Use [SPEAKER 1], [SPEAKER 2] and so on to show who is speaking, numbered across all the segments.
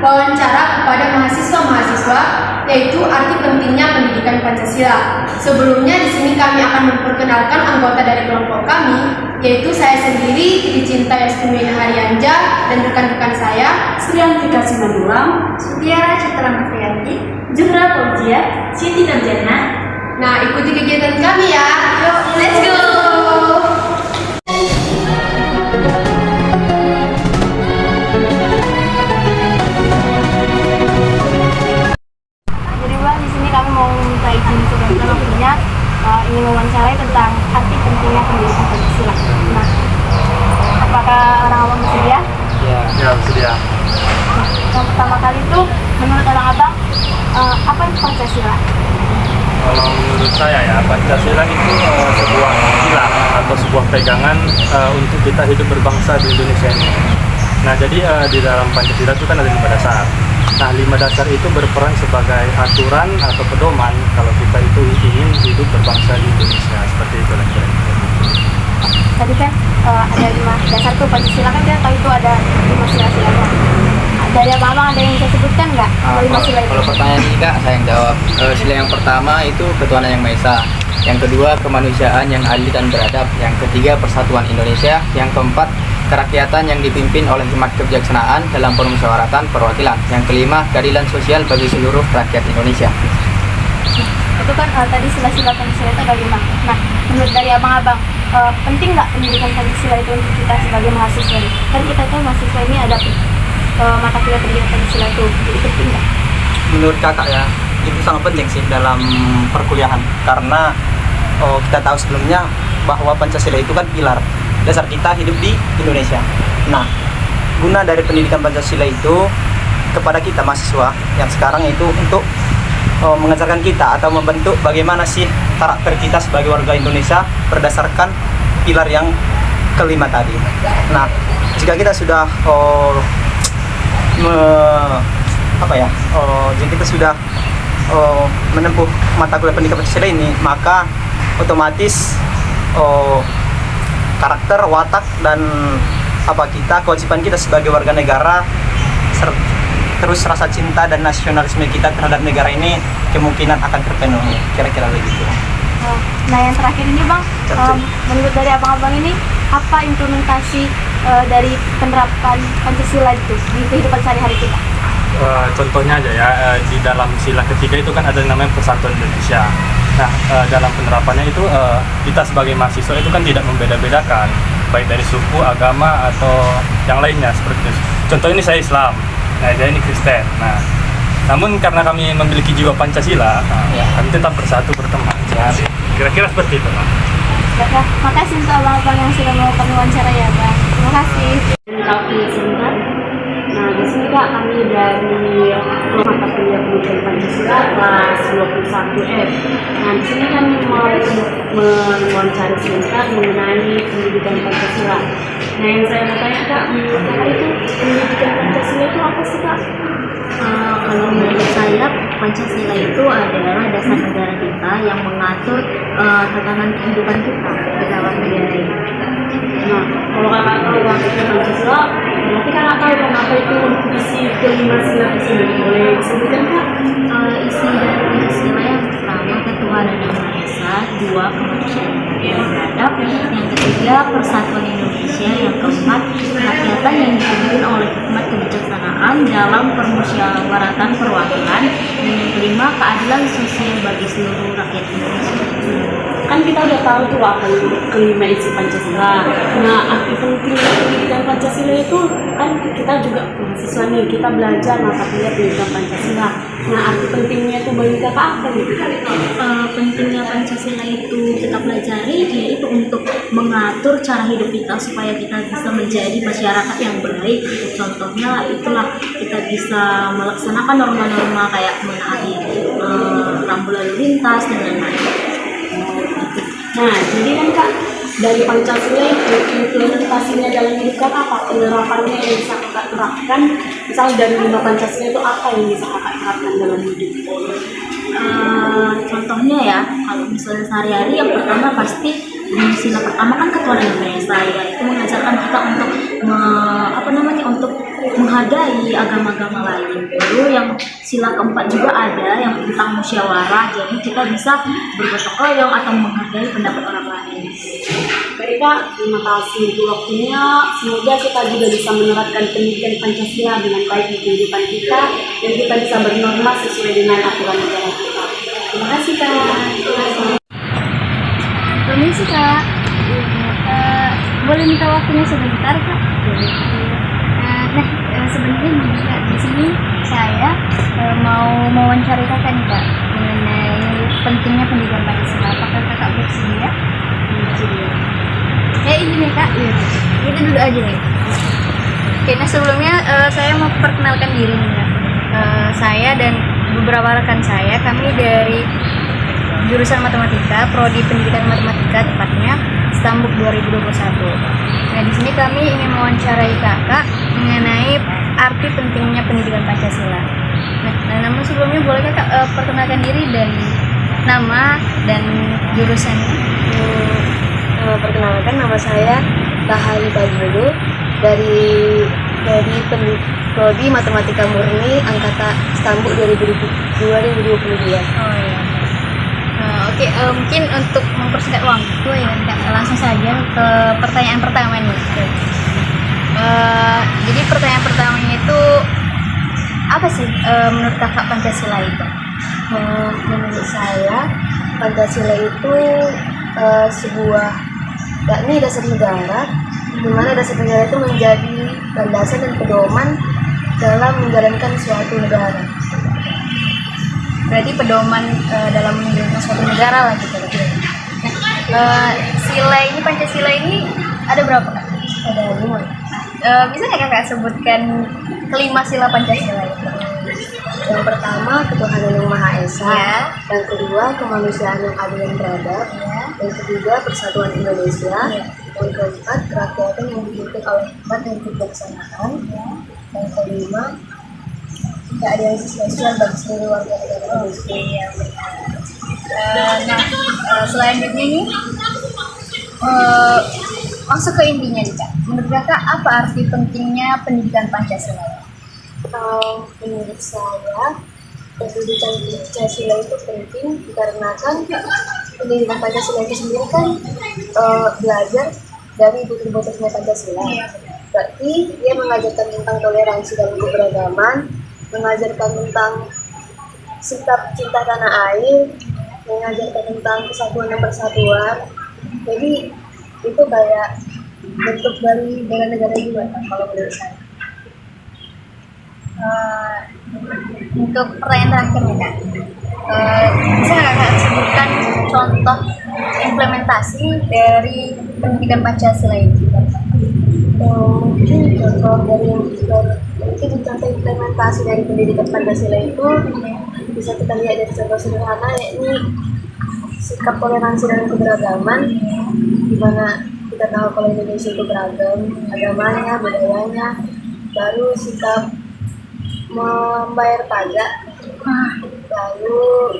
[SPEAKER 1] wawancara kepada mahasiswa-mahasiswa, yaitu arti pentingnya pendidikan Pancasila. Sebelumnya di sini kami akan memperkenalkan anggota dari kelompok kami, yaitu saya sendiri, Dicinta Yasmina Haryanja, dan rekan-rekan saya,
[SPEAKER 2] Sriantika Simandulang,
[SPEAKER 3] Sutiara Citra Nofrianti,
[SPEAKER 2] Zuhra Fauzia, Siti Nurjana.
[SPEAKER 1] Nah, ikuti kegiatan kami ya.
[SPEAKER 3] Yuk, let's go!
[SPEAKER 4] Jadi Bang, di sini kami mau minta izin sebentar waktunya ingin mewawancarai tentang arti pentingnya pendidikan Pancasila. Nah, apakah orang awam bersedia?
[SPEAKER 5] Ya, bersedia.
[SPEAKER 4] Nah, yang pertama kali itu, menurut orang abang, apa itu Pancasila?
[SPEAKER 5] Kalau menurut saya ya, Pancasila itu sebuah pilar atau sebuah pegangan untuk kita hidup berbangsa di Indonesia ini. Nah, jadi di dalam Pancasila itu kan ada 5 dasar. Nah, 5 dasar itu berperan sebagai aturan atau pedoman kalau kita itu ingin hidup berbangsa di Indonesia. Seperti itu lah kira-kira.
[SPEAKER 4] Tadi kan ada 5 dasar tuh Pancasila, kan kita tahu itu ada 5 sila-silanya. Dari abang ada yang bisa sebutkan nggak? 5 sila itu?
[SPEAKER 6] Kalau pertanyaan ini Kak, saya yang jawab. Sila yang pertama itu ketuhanan yang Maha Esa. Yang kedua, kemanusiaan yang adil dan beradab. Yang ketiga, persatuan Indonesia. Yang keempat, kerakyatan yang dipimpin oleh hikmat kebijaksanaan dalam permusyawaratan perwakilan. Yang kelima, keadilan sosial bagi seluruh rakyat Indonesia.
[SPEAKER 4] Itu kan tadi sila-sila Pancasila itu ada 5. Nah, menurut dari abang-abang, penting nggak pendidikan Pancasila itu untuk kita sebagai mahasiswa? Kan kita itu mahasiswa ini ada mata kuliah pendidikan Pancasila itu, jadi penting nggak?
[SPEAKER 6] Menurut kakak ya, itu sangat penting sih dalam perkuliahan. Karena kita tahu sebelumnya bahwa Pancasila itu kan pilar dasar kita hidup di Indonesia. Nah, guna dari pendidikan Pancasila itu kepada kita mahasiswa yang sekarang itu untuk mengajarkan kita atau membentuk bagaimana sih karakter kita sebagai warga Indonesia berdasarkan pilar yang kelima tadi. Nah, jika kita sudah jika kita sudah menempuh mata kuliah pendidikan Pancasila ini, maka otomatis karakter, watak, dan kewajiban kita sebagai warga negara terus rasa cinta dan nasionalisme kita terhadap negara ini kemungkinan akan terpenuhi, kira-kira begitu.
[SPEAKER 4] Nah, yang terakhir ini Bang, menurut dari abang-abang ini, apa implementasi dari penerapan Pancasila itu di kehidupan sehari-hari kita?
[SPEAKER 5] Contohnya aja ya, di dalam sila ketiga itu kan ada yang namanya Persatuan Indonesia. Nah, dalam penerapannya itu kita sebagai mahasiswa itu kan tidak membeda-bedakan baik dari suku, agama, atau yang lainnya seperti itu. Contoh ini saya Islam, nah saya ini Kristen. Nah, namun karena kami memiliki jiwa Pancasila, kami tetap bersatu berteman. Kira-kira seperti itu, Pak.
[SPEAKER 4] Ya, makasih untuk abang-abang yang sudah mau kami wawancara ya Bang. Terima kasih.
[SPEAKER 2] Kami sebentar. Nah, di sini Kak, kami dari mata kuliah pendidikan Pancasila kelas 21F. Nah, di sini kami mau mewawancara sebentar mengenai pendidikan Pancasila. Nah, yang saya mau tanya Kak, menurut Kakak itu pendidikan Pancasila itu apa sih Kak?
[SPEAKER 3] Kalau menurut saya, Pancasila itu adalah dasar negara kita yang mengatur tatanan kehidupan kita di dalam negara ini.
[SPEAKER 2] Nah, kalau Kakak tahu arti Pancasila, berarti Kakak tahu kenapa itu isi kelima sila tersebut. Boleh disebutkan Kak?
[SPEAKER 3] Isi dari Pancasila yang pertama, ketuhanan yang Maha Esa. 2, kemanusiaan yang beradab. Yang ketiga, persatuan Indonesia. Yang keempat, kerakyatan yang dipimpin oleh hikmat kebijaksanaan dalam permusyawaratan perwakilan. Dan yang kelima, keadilan sosial bagi seluruh rakyat Indonesia.
[SPEAKER 2] Kan kita udah tahu tuh apa itu kelima isi Pancasila. Nah, arti pentingnya pendidikan Pancasila itu kan kita juga mahasiswa nih, kita belajar mata kuliah pendidikan Pancasila. Nah, arti pentingnya itu bagi Kakak apa gitu?
[SPEAKER 3] Pentingnya Pancasila itu kita pelajari, yaitu untuk mengatur cara hidup kita supaya kita bisa menjadi masyarakat yang baik. Contohnya itulah kita bisa melaksanakan norma-norma kayak menaati rambu lalu lintas dan lain-lain.
[SPEAKER 2] Nah, jadi kan Kak, dari Pancasila itu implementasinya dalam hidup Kakak apa? Penerapannya yang bisa Kakak terapkan, misal dari 5 Pancasila itu apa yang bisa Kakak terapkan dalam hidup?
[SPEAKER 3] Contohnya ya, kalau misalnya sehari-hari, yang pertama pasti sila pertama kan ketuhanan yang Maha Esa, ya, itu mengajarkan kita untuk untuk menghargai agama-agama lain. Lalu yang sila keempat juga ada yang tentang musyawarah, jadi kita bisa bergotong royong atau menghargai pendapat orang lain.
[SPEAKER 2] Baik Kak, terima kasih untuk waktunya. Semoga kita juga bisa menerapkan pendidikan Pancasila dengan baik di kehidupan kita dan kita bisa bernorma sesuai dengan aturan negara kita. Terima kasih Kak.
[SPEAKER 4] Permisi Kak. Boleh minta waktunya sebentar Kak? Sebenarnya gini Kak, di sini saya mau mewawancarai Kakak nih Kak mengenai pentingnya pendidikan Pancasila. Apakah Kakak bersedia? Bersedia. Ya ini nih Kak, itu dulu aja nih. Oke, nah sebelumnya saya mau perkenalkan diri nih Kak. Saya dan beberapa rekan saya, kami dari jurusan Matematika, Prodi Pendidikan Matematika tepatnya, Stambuk 2021. Nah, di sini kami ingin mewawancarai Kakak mengenai arti pentingnya pendidikan Pancasila. Nah, namun sebelumnya boleh Kakak perkenalkan diri dan nama dan jurusan.
[SPEAKER 7] Perkenalkan, nama saya Tahani Badulu dari Prodi Matematika Murni Angkatan Stambuk 2022.
[SPEAKER 4] Oh iya. Oke, mungkin untuk mempersingkat waktu ya Kak, langsung saja ke pertanyaan pertama nih. Jadi pertanyaan pertamanya itu apa sih menurut Kakak Pancasila itu?
[SPEAKER 7] Menurut saya Pancasila itu sebuah yakni dasar negara, di mana dasar negara itu menjadi landasan dan pedoman dalam menjalankan suatu negara.
[SPEAKER 4] Berarti pedoman dalam menjalankan suatu negara lah gitu. Sila ini, Pancasila ini ada berapa Kak?
[SPEAKER 7] Ada 5.
[SPEAKER 4] Bisa nggak Kakak sebutkan kelima sila Pancasila itu?
[SPEAKER 7] Yang pertama, ketuhanan yang Maha Esa.
[SPEAKER 4] Ya.
[SPEAKER 7] Yang kedua, kemanusiaan yang adil dan beradab.
[SPEAKER 4] Ya.
[SPEAKER 7] Yang ketiga, persatuan Indonesia.
[SPEAKER 4] Ya.
[SPEAKER 7] Yang keempat, kerakyatan yang dipimpin oleh hikmat dan kebijaksanaan. Yang kelima, keadilan sosial bagi seluruh warga negara Indonesia.
[SPEAKER 4] Selanjutnya nih masuk ke intinya nih Kak. Menurut Kakak apa arti pentingnya pendidikan Pancasila?
[SPEAKER 7] Kalau menurut saya, pendidikan Pancasila itu penting dikarenakan pendidikan Pancasila itu sendiri kan belajar dari butir-butirnya Pancasila. Berarti dia mengajarkan tentang toleransi dan keberagaman, mengajarkan tentang sikap cinta tanah air, mengajarkan tentang kesatuan dan persatuan. Jadi itu kayak bentuk dari bela negara juga kan, kalau menurut saya.
[SPEAKER 4] Untuk pertanyaan terakhir nih Kak, bisa nggak Kakak sebutkan contoh implementasi dari pendidikan Pancasila ini?
[SPEAKER 7] Mungkin contoh implementasi dari pendidikan Pancasila itu bisa kita lihat dari contoh sederhana, yakni sikap toleransi dan keberagaman, di mana kita tahu kalau Indonesia itu beragam agamanya, budayanya. Baru sikap membayar pajak, lalu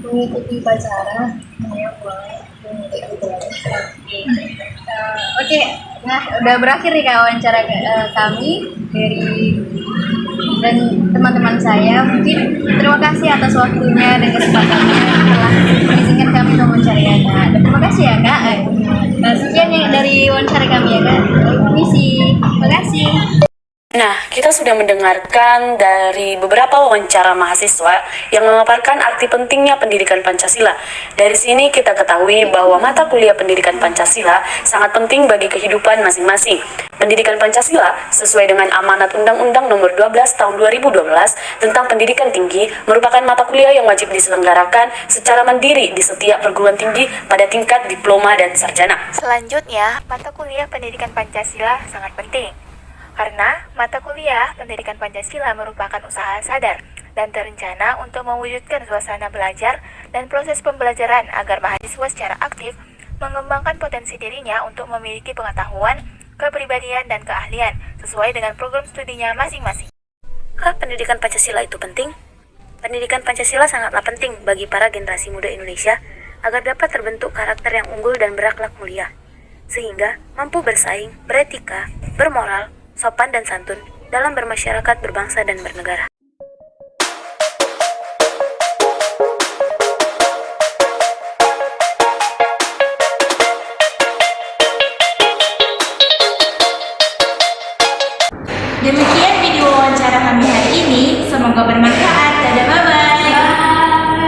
[SPEAKER 7] mengikuti upacara.
[SPEAKER 4] Oke, nah udah berakhir nih Kak wawancara kami dan teman-teman saya. Mungkin terima kasih atas waktunya dan kesempatannya telah mengizinkan kami untuk mewawancarai Kak. Dan terima kasih ya Kak. Sekian yang dari wawancara kami ya Kak. Misi, terima kasih.
[SPEAKER 8] Nah, kita sudah mendengarkan dari beberapa wawancara mahasiswa yang memaparkan arti pentingnya pendidikan Pancasila. Dari sini kita ketahui bahwa mata kuliah pendidikan Pancasila sangat penting bagi kehidupan masing-masing. Pendidikan Pancasila sesuai dengan amanat Undang-Undang Nomor 12 Tahun 2012 tentang Pendidikan Tinggi merupakan mata kuliah yang wajib diselenggarakan secara mandiri di setiap perguruan tinggi pada tingkat diploma dan sarjana.
[SPEAKER 9] Selanjutnya, mata kuliah pendidikan Pancasila sangat penting. Karena mata kuliah pendidikan Pancasila merupakan usaha sadar dan terencana untuk mewujudkan suasana belajar dan proses pembelajaran agar mahasiswa secara aktif mengembangkan potensi dirinya untuk memiliki pengetahuan, kepribadian, dan keahlian sesuai dengan program studinya masing-masing.
[SPEAKER 8] Pendidikan Pancasila itu penting? Pendidikan Pancasila sangatlah penting bagi para generasi muda Indonesia agar dapat terbentuk karakter yang unggul dan berakhlak mulia, sehingga mampu bersaing, beretika, bermoral, sopan dan santun dalam bermasyarakat, berbangsa, dan bernegara.
[SPEAKER 3] Demikian video wawancara kami hari ini, semoga bermanfaat. Dadah, bye-bye.